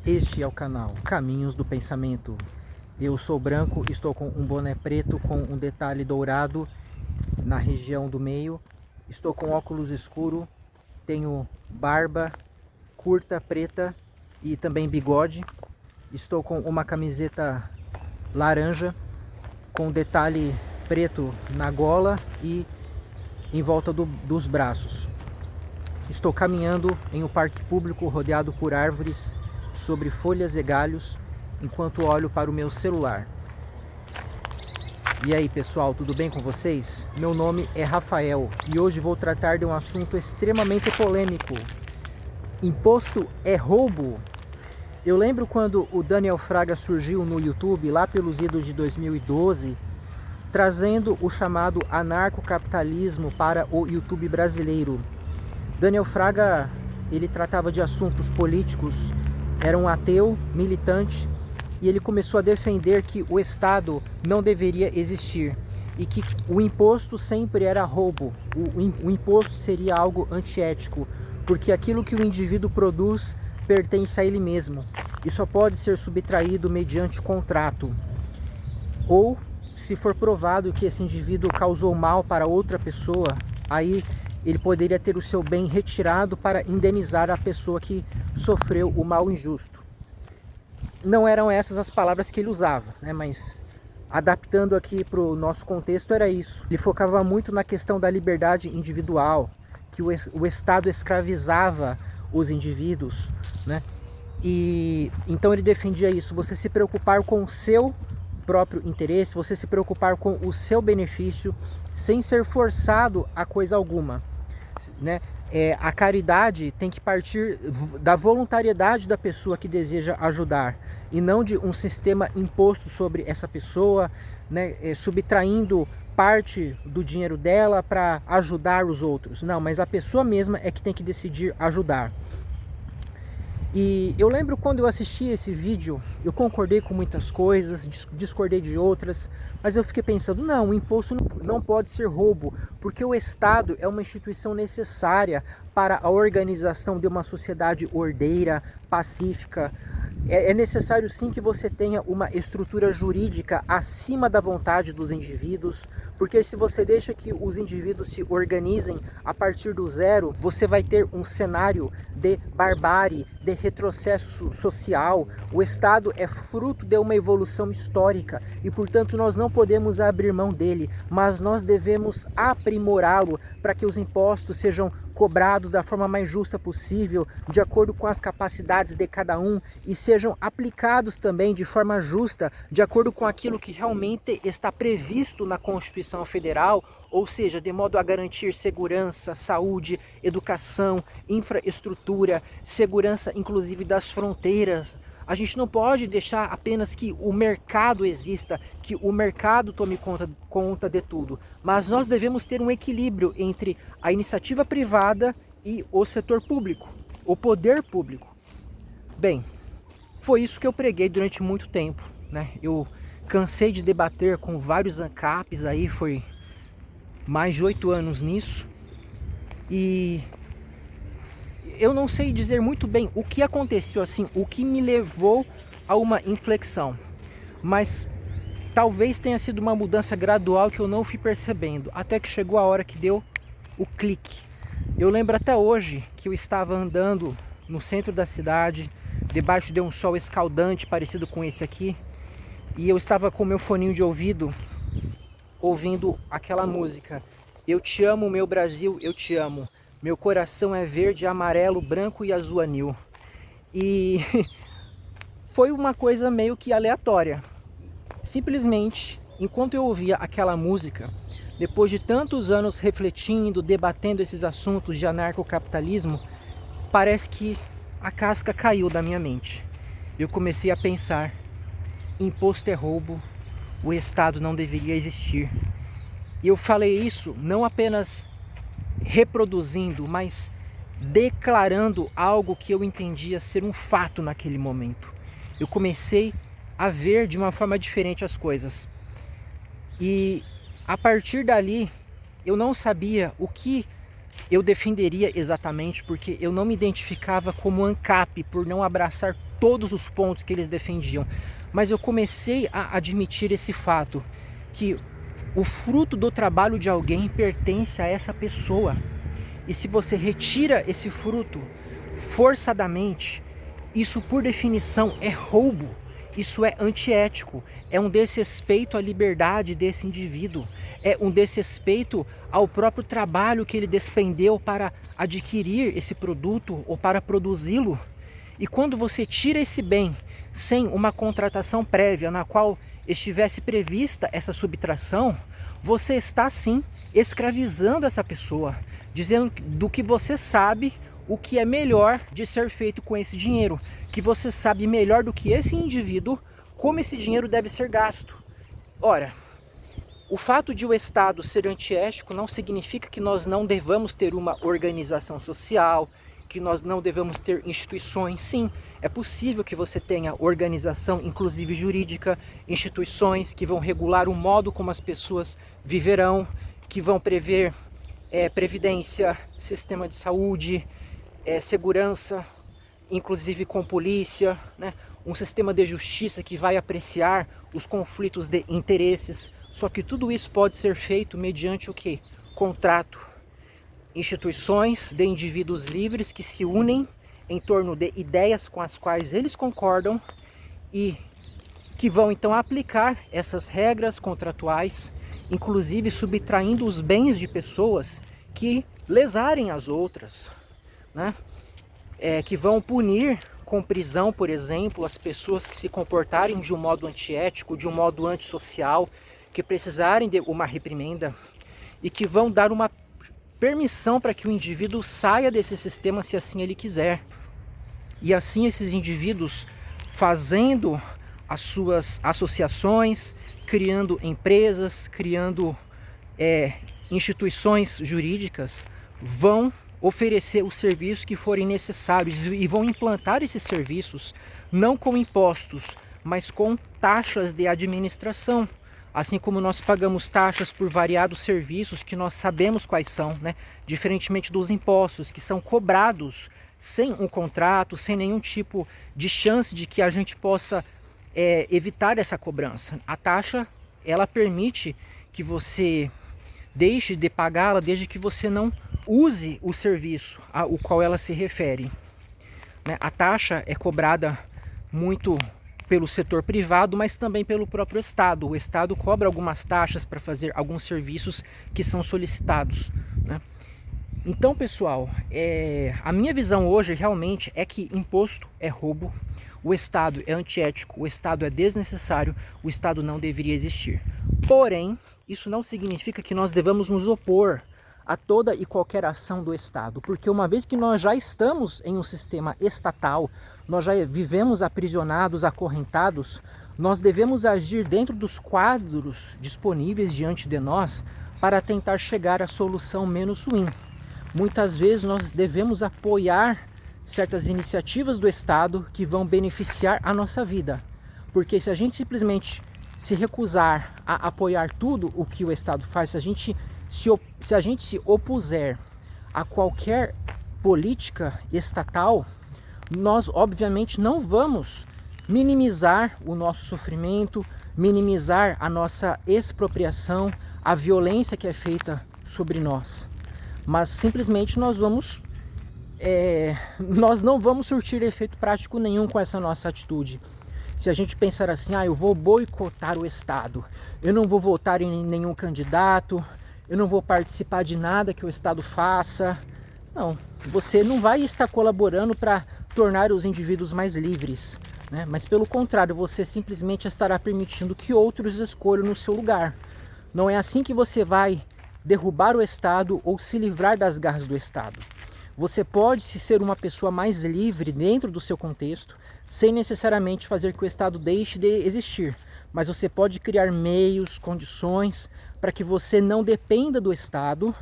Este é o canal Caminhos do Pensamento. Eu sou branco, estou com um boné preto com um detalhe dourado na região do meio. Estou com óculos escuro, tenho barba curta, preta e também bigode. Estou com uma camiseta laranja com detalhe preto na gola e em volta dos braços. Estou caminhando em um parque público rodeado por árvores, sobre folhas e galhos, enquanto olho para o meu celular. E aí pessoal, tudo bem com vocês? Meu nome é Rafael e hoje vou tratar de um assunto extremamente polêmico. Imposto é roubo? Eu lembro quando o Daniel Fraga surgiu no YouTube, lá pelos idos de 2012, trazendo o chamado anarcocapitalismo para o YouTube brasileiro. Daniel Fraga, ele tratava de assuntos políticos, era um ateu, militante, e ele começou a defender que o Estado não deveria existir e que o imposto sempre era roubo, o imposto seria algo antiético, porque aquilo que o indivíduo produz pertence a ele mesmo e só pode ser subtraído mediante contrato, ou se for provado que esse indivíduo causou mal para outra pessoa, aí ele poderia ter o seu bem retirado para indenizar a pessoa que sofreu o mal injusto. Não eram essas as palavras que ele usava, né? Mas adaptando aqui para o nosso contexto era isso. Ele focava muito na questão da liberdade individual, que o Estado escravizava os indivíduos, né? E então ele defendia isso, você se preocupar com o seu próprio interesse, você se preocupar com o seu benefício, sem ser forçado a coisa alguma, né? A caridade tem que partir da voluntariedade da pessoa que deseja ajudar e não de um sistema imposto sobre essa pessoa, né? Subtraindo parte do dinheiro dela para ajudar os outros. Não, mas a pessoa mesma é que tem que decidir ajudar. E eu lembro quando eu assisti esse vídeo, eu concordei com muitas coisas, discordei de outras, mas eu fiquei pensando, não, o imposto não pode ser roubo, porque o Estado é uma instituição necessária para a organização de uma sociedade ordeira, pacífica. É necessário sim que você tenha uma estrutura jurídica acima da vontade dos indivíduos, porque se você deixa que os indivíduos se organizem a partir do zero, você vai ter um cenário de barbárie, de retrocesso social. O Estado é fruto de uma evolução histórica e, portanto, nós não podemos abrir mão dele, mas nós devemos aprimorá-lo para que os impostos sejam cobrados da forma mais justa possível, de acordo com as capacidades de cada um, e sejam aplicados também de forma justa, de acordo com aquilo que realmente está previsto na Constituição Federal, ou seja, de modo a garantir segurança, saúde, educação, infraestrutura, segurança inclusive das fronteiras. A gente não pode deixar apenas que o mercado exista, que o mercado tome conta de tudo. Mas nós devemos ter um equilíbrio entre a iniciativa privada e o setor público, o poder público. Bem, foi isso que eu preguei durante muito tempo, né? Eu cansei de debater com vários ANCAPs aí, foi mais de 8 anos nisso. E eu não sei dizer muito bem o que aconteceu, assim, o que me levou a uma inflexão, mas talvez tenha sido uma mudança gradual que eu não fui percebendo, até que chegou a hora que deu o clique. Eu lembro até hoje que eu estava andando no centro da cidade, debaixo de um sol escaldante parecido com esse aqui, e eu estava com meu foninho de ouvido, ouvindo aquela música: Eu te amo, meu Brasil, eu te amo. Meu coração é verde, amarelo, branco e azul anil. E foi uma coisa meio que aleatória. Simplesmente, enquanto eu ouvia aquela música, depois de tantos anos refletindo, debatendo esses assuntos de anarcocapitalismo, parece que a casca caiu da minha mente. Eu comecei a pensar: imposto é roubo, o Estado não deveria existir. E eu falei isso não apenas reproduzindo, mas declarando algo que eu entendia ser um fato naquele momento. Eu comecei a ver de uma forma diferente as coisas. E a partir dali, eu não sabia o que eu defenderia exatamente, porque eu não me identificava como ANCAP por não abraçar todos os pontos que eles defendiam, mas eu comecei a admitir esse fato, que o fruto do trabalho de alguém pertence a essa pessoa. E se você retira esse fruto forçadamente, isso por definição é roubo, isso é antiético, é um desrespeito à liberdade desse indivíduo, é um desrespeito ao próprio trabalho que ele despendeu para adquirir esse produto ou para produzi-lo. E quando você tira esse bem sem uma contratação prévia na qual estivesse prevista essa subtração, você está sim escravizando essa pessoa, dizendo do que você sabe o que é melhor de ser feito com esse dinheiro, que você sabe melhor do que esse indivíduo como esse dinheiro deve ser gasto. Ora, o fato de o Estado ser antiético não significa que nós não devamos ter uma organização social, que nós não devamos ter instituições. Sim, é possível que você tenha organização, inclusive jurídica, instituições que vão regular o modo como as pessoas viverão, que vão prever previdência, sistema de saúde, segurança, inclusive com polícia, né? Um sistema de justiça que vai apreciar os conflitos de interesses. Só que tudo isso pode ser feito mediante o quê? Contrato. Instituições de indivíduos livres que se unem em torno de ideias com as quais eles concordam e que vão então aplicar essas regras contratuais, inclusive subtraindo os bens de pessoas que lesarem as outras, né? Que vão punir com prisão, por exemplo, as pessoas que se comportarem de um modo antiético, de um modo antissocial, que precisarem de uma reprimenda e que vão dar uma permissão para que o indivíduo saia desse sistema se assim ele quiser. E assim esses indivíduos, fazendo as suas associações, criando empresas, criando instituições jurídicas, vão oferecer os serviços que forem necessários e vão implantar esses serviços não com impostos, mas com taxas de administração. Assim como nós pagamos taxas por variados serviços que nós sabemos quais são, né? Diferentemente dos impostos, que são cobrados sem um contrato, sem nenhum tipo de chance de que a gente possa evitar essa cobrança. A taxa, ela permite que você deixe de pagá-la desde que você não use o serviço ao qual ela se refere. A taxa é cobrada muito pelo setor privado, mas também pelo próprio Estado. O Estado cobra algumas taxas para fazer alguns serviços que são solicitados, né? Então, pessoal, a minha visão hoje realmente é que imposto é roubo, o Estado é antiético, o Estado é desnecessário, o Estado não deveria existir. Porém, isso não significa que nós devamos nos opor a toda e qualquer ação do Estado, porque uma vez que nós já estamos em um sistema estatal, nós já vivemos aprisionados, acorrentados, nós devemos agir dentro dos quadros disponíveis diante de nós para tentar chegar à solução menos ruim. Muitas vezes nós devemos apoiar certas iniciativas do Estado que vão beneficiar a nossa vida, porque se a gente simplesmente se recusar a apoiar tudo o que o Estado faz, se a gente se opuser a qualquer política estatal, nós obviamente não vamos minimizar o nosso sofrimento, minimizar a nossa expropriação, a violência que é feita sobre nós, mas simplesmente nós não vamos surtir efeito prático nenhum com essa nossa atitude. Se a gente pensar assim, eu vou boicotar o Estado, eu não vou votar em nenhum candidato, eu não vou participar de nada que o Estado faça. Não, você não vai estar colaborando para tornar os indivíduos mais livres, né? Mas pelo contrário, você simplesmente estará permitindo que outros escolham no seu lugar. Não é assim que você vai derrubar o Estado ou se livrar das garras do Estado. Você pode ser uma pessoa mais livre dentro do seu contexto, sem necessariamente fazer que o Estado deixe de existir. Mas você pode criar meios, condições para que você não dependa do Estado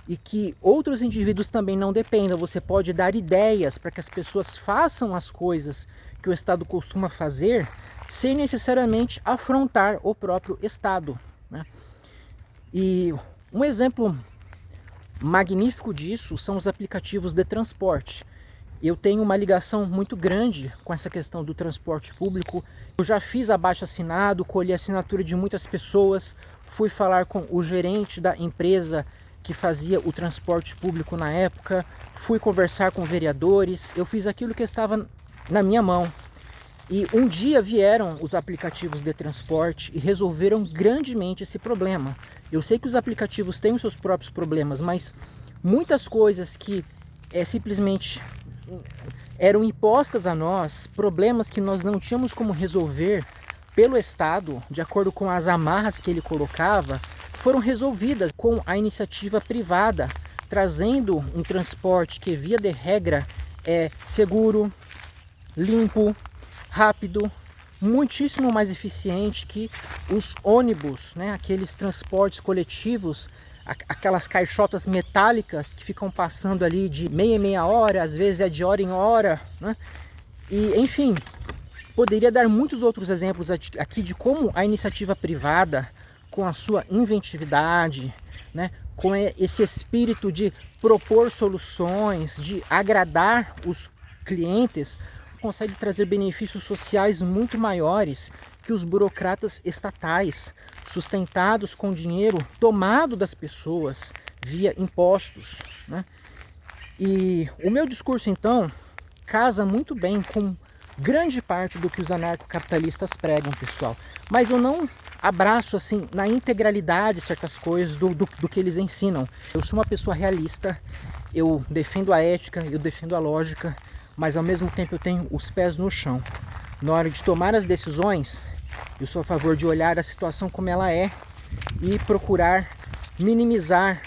e que outros indivíduos também não dependam. Você pode dar ideias para que as pessoas façam as coisas que o Estado costuma fazer sem necessariamente afrontar o próprio Estado, né? E um exemplo magnífico disso são os aplicativos de transporte. Eu tenho uma ligação muito grande com essa questão do transporte público. Eu já fiz abaixo-assinado, colhi a assinatura de muitas pessoas, fui falar com o gerente da empresa que fazia o transporte público na época, fui conversar com vereadores, eu fiz aquilo que estava na minha mão. E um dia vieram os aplicativos de transporte e resolveram grandemente esse problema. Eu sei que os aplicativos têm os seus próprios problemas, mas muitas coisas que simplesmente eram impostas a nós, problemas que nós não tínhamos como resolver pelo Estado, de acordo com as amarras que ele colocava, foram resolvidas com a iniciativa privada, trazendo um transporte que, via de regra, é seguro, limpo, rápido, muitíssimo mais eficiente que os ônibus, né? Aqueles transportes coletivos, aquelas caixotas metálicas que ficam passando ali de meia em meia hora, às vezes é de hora em hora, né? E, enfim, poderia dar muitos outros exemplos aqui de como a iniciativa privada, com a sua inventividade, né, com esse espírito de propor soluções, de agradar os clientes, consegue trazer benefícios sociais muito maiores que os burocratas estatais, sustentados com dinheiro tomado das pessoas via impostos, né? E o meu discurso, então, casa muito bem com grande parte do que os anarcocapitalistas pregam, pessoal. Mas eu não abraço assim na integralidade certas coisas do que eles ensinam. Eu sou uma pessoa realista, eu defendo a ética, eu defendo a lógica, mas ao mesmo tempo eu tenho os pés no chão. Na hora de tomar as decisões, eu sou a favor de olhar a situação como ela é e procurar minimizar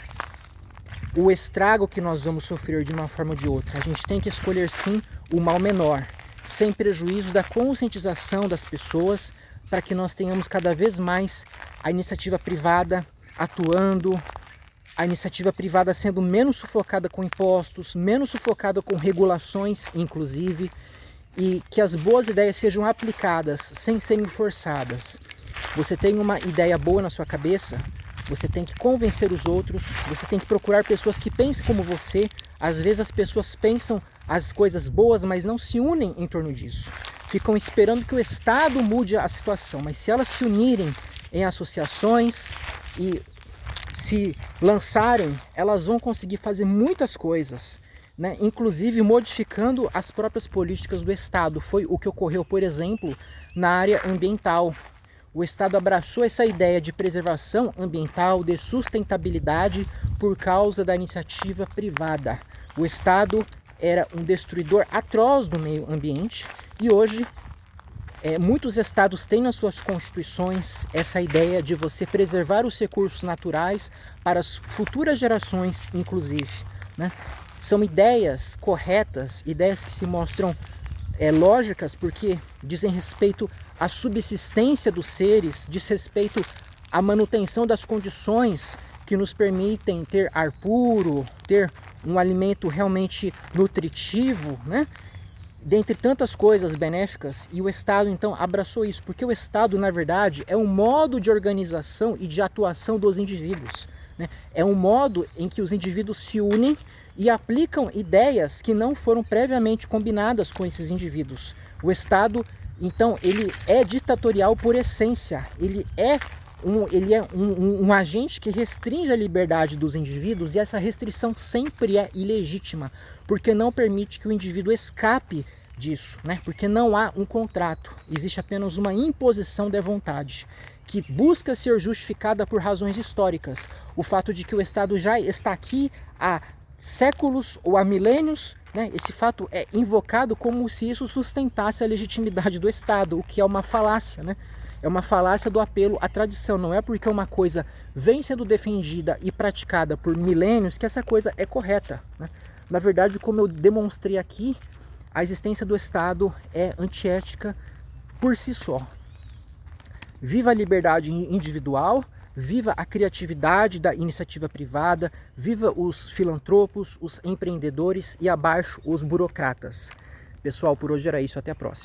o estrago que nós vamos sofrer de uma forma ou de outra. A gente tem que escolher sim o mal menor, sem prejuízo da conscientização das pessoas, para que nós tenhamos cada vez mais a iniciativa privada atuando, a iniciativa privada sendo menos sufocada com impostos, menos sufocada com regulações, inclusive, e que as boas ideias sejam aplicadas sem serem forçadas. Você tem uma ideia boa na sua cabeça, você tem que convencer os outros, você tem que procurar pessoas que pensem como você. Às vezes as pessoas pensam as coisas boas, mas não se unem em torno disso. Ficam esperando que o Estado mude a situação, mas se elas se unirem em associações e se lançarem, elas vão conseguir fazer muitas coisas, né? Inclusive modificando as próprias políticas do Estado. Foi o que ocorreu, por exemplo, na área ambiental. O Estado abraçou essa ideia de preservação ambiental, de sustentabilidade, por causa da iniciativa privada. O Estado era um destruidor atroz do meio ambiente e hoje muitos estados têm nas suas constituições essa ideia de você preservar os recursos naturais para as futuras gerações, inclusive, né? São ideias corretas, ideias que se mostram lógicas, porque dizem respeito à subsistência dos seres, diz respeito à manutenção das condições que nos permitem ter ar puro, ter um alimento realmente nutritivo, né? Dentre tantas coisas benéficas, e o Estado então abraçou isso, porque o Estado, na verdade, é um modo de organização e de atuação dos indivíduos, né? É um modo em que os indivíduos se unem e aplicam ideias que não foram previamente combinadas com esses indivíduos. O Estado, então, ele é ditatorial por essência, ele é um agente que restringe a liberdade dos indivíduos, e essa restrição sempre é ilegítima, porque não permite que o indivíduo escape disso, né? Porque não há um contrato, existe apenas uma imposição de vontade, que busca ser justificada por razões históricas. O fato de que o Estado já está aqui há séculos ou há milênios, né? Esse fato é invocado como se isso sustentasse a legitimidade do Estado, o que é uma falácia, né? É uma falácia do apelo à tradição. Não é porque uma coisa vem sendo defendida e praticada por milênios que essa coisa é correta, né? Na verdade, como eu demonstrei aqui, a existência do Estado é antiética por si só. Viva a liberdade individual, viva a criatividade da iniciativa privada, viva os filantropos, os empreendedores e abaixo os burocratas. Pessoal, por hoje era isso. Até a próxima.